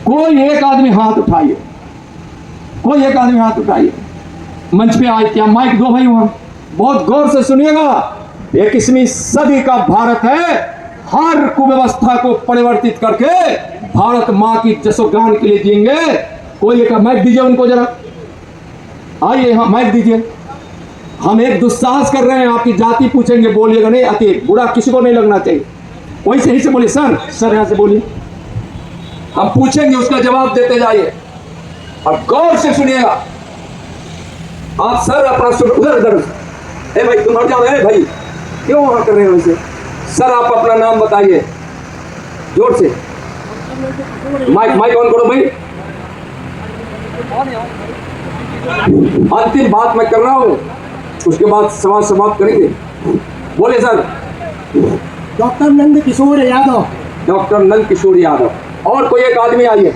कोई एक आदमी हाथ उठाइए, कोई एक आदमी हाथ उठाइए। मंच पे आए, क्या माइक दो भाई वहां, बहुत गौर से सुनिएगा। 21वीं सदी का भारत है, हर कुव्यवस्था को परिवर्तित करके भारत मां की जसोगान के लिए जिएंगे। कोई एक माइक दीजिए उनको जरा, आइए यहां माइक दीजिए। हम एक दुस्साहस कर रहे हैं, आपकी जाति पूछेंगे, बोलिएगा नहीं, अति बुरा किसी को नहीं लगना चाहिए। वही सही से बोलिए, सर सर यहां से बोलिए, हम पूछेंगे उसका जवाब देते जाइए और गौर से सुनिएगा। आप सर अपना सुन, उधर उधर, ए भाई तुम हट जाओ, ए भाई क्यों वहां कर रहे हो वैसे। सर आप अपना नाम बताइए जोर से, माइक माइक ऑन करो भाई। अंतिम बात मैं कर रहा हूं, उसके बाद सवाल समाप्त करेंगे। बोले sir. Doctor Nand Kishore Yadav. Doctor Nand Kishore Yadav. और कोई एक आदमी आइए।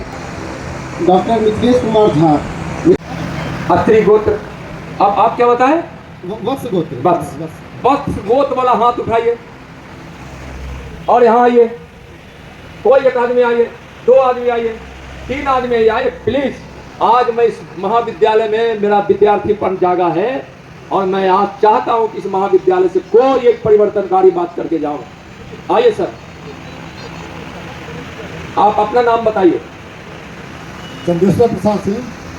डॉक्टर मिथिलेश कुमार झा। अत्रि गोत्र। अब आप क्या बताएं? वत्स गोत्र। वत्स गोत्र वाला हाथ उठाइए और यहाँ आइए। कोई एक आदमी आइए, दो आदमी आइए, तीन आदमी आइए प्लीज। आज मैं इस महाविद्यालय में मेरा विद्यार्थीपन जागा है और मैं आज चाहता हूं कि इस महाविद्यालय से कोई एक परिवर्तनकारी बात करके जाऊं। आइए सर, आप अपना नाम बताइए। चंदेश्वर प्रसाद सिंह।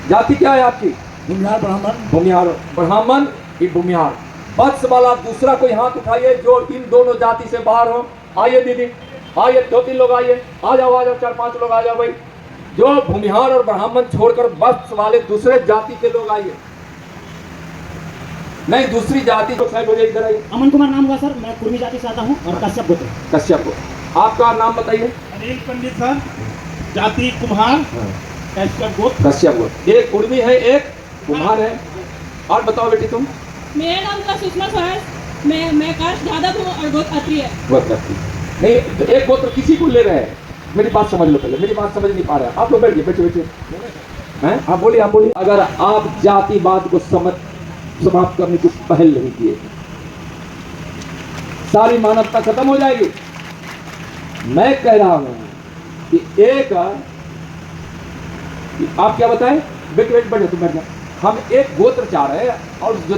जाति क्या है आपकी? भूमिहार ब्राह्मण। भूमिहार ब्राह्मण की भूमिहार। वत्स वाला दूसरा कोई हाथ उठाइए जो इन दोनों जाति से बाहर हो। आइए दीदी, आइए, दो तीन लोग आइए, आ जाओ, चार पांच लोग आ जाओ भाई। जो भूमिहार और ब्राह्मण छोड़कर वत्स वाले दूसरे जाति के लोग आइए। नहीं, दूसरी जाति को साइड हो जाए, इधर आइए। अमन कुमार नाम हुआ सर, मैं कुर्मी जाति से आता हूँ और कश्यप गोत्र। कश्यप गोत्र। आपका नाम बताइए। अनिल पंडित सर, जाति कुम्हार, कश्यप गोत्र। कश्यप गोत्र। एक कुर्मी है, एक कुम्हार है। और बताओ बेटी तुम? मेरा नाम का सुषमा सर, मैं कास्ट यादव हूँ और गोत्र अत्रि है। गोत्र अत्रि। नहीं, तो एक गोत्र किसी को ले रहे हैं। मेरी बात समझ लो पहले, मेरी बात समझ नहीं पा रहे हैं आप लोग। बैठिए बैठिए बैठिए, हैं? आप बोलिए, आप बोलिए। अगर आप जातिवाद को समाप्त करने की पहल नहीं किए, सारी मानवता खत्म हो जाएगी। मैं कह रहा हूं कि एक, आप क्या बताएं? बैठ बैठे, तुम बैठ जाओ। हम एक गोत्र चाह रहे हैं और जो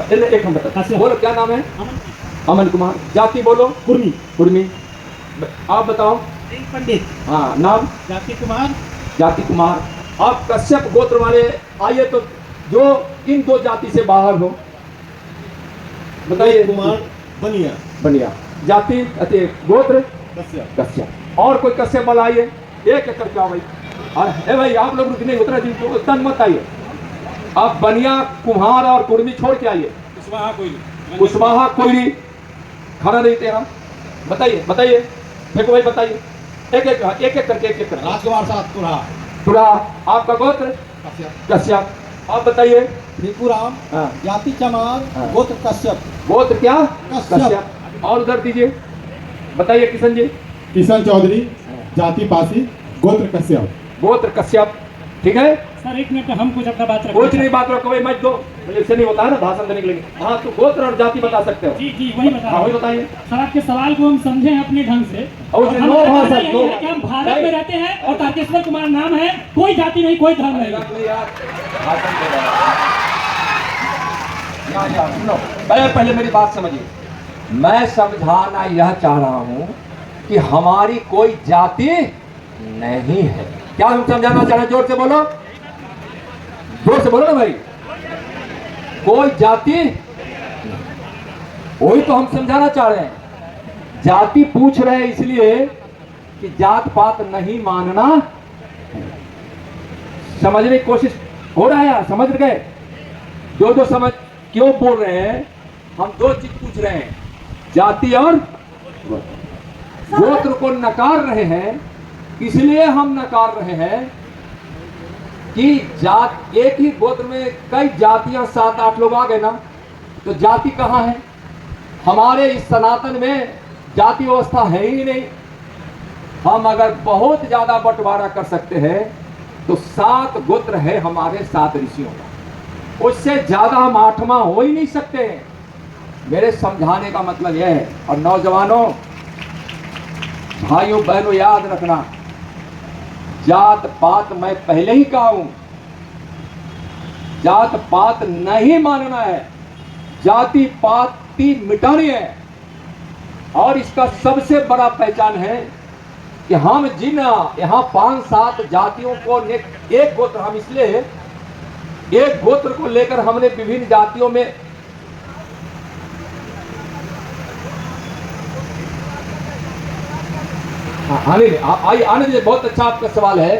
एक हम बताए, बोलो क्या नाम है? अमन कुमार। जाति बोलो? कुर्मी। कुर्मी। आप बताओ? पंडित। हाँ, नाम? जाति कुमार। जाति कुमार। आप कश्यप गोत्र वाले आइए, तो जो इन दो जाति से बाहर हो बताइए। कुमार बनिया। बनिया। जाति गोत्र कश्यप। कश्यप। और कोई कश्यप वाला आइए, एक एक करके आओ भाई। ए भाई आप लोग रुकने उतना तन मत आइए। आप बनिया, कुम्हार और कुर्मी छोड़ के आइए। कुशवाहा कोयरी। खाना नहीं तेरा। बताइए बताइए, फेंको भाई, बताइए। एक एक करके, एक एक करके। राजकुमार साथ तुरा। आपका गोत्र? कश्यप। आप बताइए। त्रिपुराम। हाँ। जाति चमार। हाँ। गोत्र कश्यप। गोत्र क्या? कश्यप। और उधर दीजिए, बताइए किशन जी। किशन चौधरी, जाति पासी, गोत्र कश्यप। गोत्र कश्यप, ठीक है। सर एक मिनट, हम कुछ अपना बात रखें। कुछ नहीं, बात रखो भाई, मत दो, इससे नहीं होता है ना भाषण देने के लिए। हाँ, तो गोत्र और जाति बता सकते हो। जी जी, वही बता हाँ, वही बताइए। सर आपके सवाल को हम समझें अपने ढंग से। और हम नो बताना भाषा, यही है कि हम भारत में रहते हैं और तारकेश्वर कुमार नाम है, कोई जाति नहीं, कोई धर्म नहीं। पहले मेरी बात समझिए। मैं समझाना यह चाह रहा हूं कि हमारी कोई जाति नहीं है। क्या हम समझाना चाह रहे हैं? जोर से बोलो, जोर से बोलो ना भाई। कोई जाति, वही तो हम समझाना चाह रहे हैं। जाति पूछ रहे हैं इसलिए कि जात पात नहीं मानना। समझने की कोशिश हो रहा है यार, समझ गए? जो समझ क्यों बोल रहे हैं? हम दो चीज पूछ रहे हैं, जाति और गोत्र को नकार रहे हैं। इसलिए हम नकार रहे हैं कि जात, एक ही गोत्र में कई जातियां, 7-8 लोग आ गए ना, तो जाति कहां है? हमारे इस सनातन में जाति व्यवस्था है ही नहीं। हम अगर बहुत ज्यादा बंटवारा कर सकते हैं तो 7 गोत्र है हमारे 7 ऋषियों का, उससे ज्यादा हम 8वां हो ही नहीं सकते हैं। मेरे समझाने का मतलब यह है। और नौजवानों, भाइयों बहनों, याद रखना, जात पात मैं पहले ही कहा हूं, जात पात नहीं मानना है, जाति पाति मिटानी है। और इसका सबसे बड़ा पहचान है कि हम जिन यहाँ 5-7 जातियों को एक गोत्र, हम इसलिए एक गोत्र को लेकर हमने विभिन्न जातियों में आने दीजिए। बहुत अच्छा आपका सवाल है।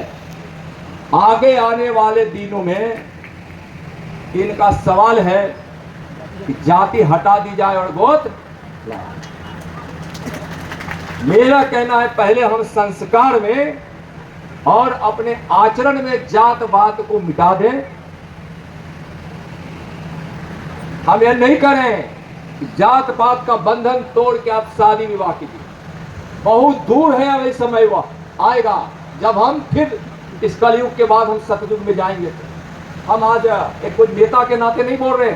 आगे आने वाले दिनों में इनका सवाल है कि जाति हटा दी जाए और गोत्र लाए। मेरा कहना है पहले हम संस्कार में और अपने आचरण में जात पात को मिटा दें। हम यह नहीं करें कि जात पात का बंधन तोड़ के आप शादी विवाह कीजिए। बहुत दूर है अभी समय वह आएगा जब हम फिर इस कलयुग के बाद हम सतयुग में जाएंगे। हम आज एक कोई नेता के नाते नहीं बोल रहे,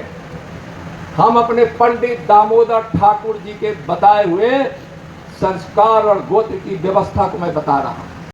हम अपने पंडित दामोदर ठाकुर जी के बताए हुए संस्कार और गोत्र की व्यवस्था को मैं बता रहा हूं।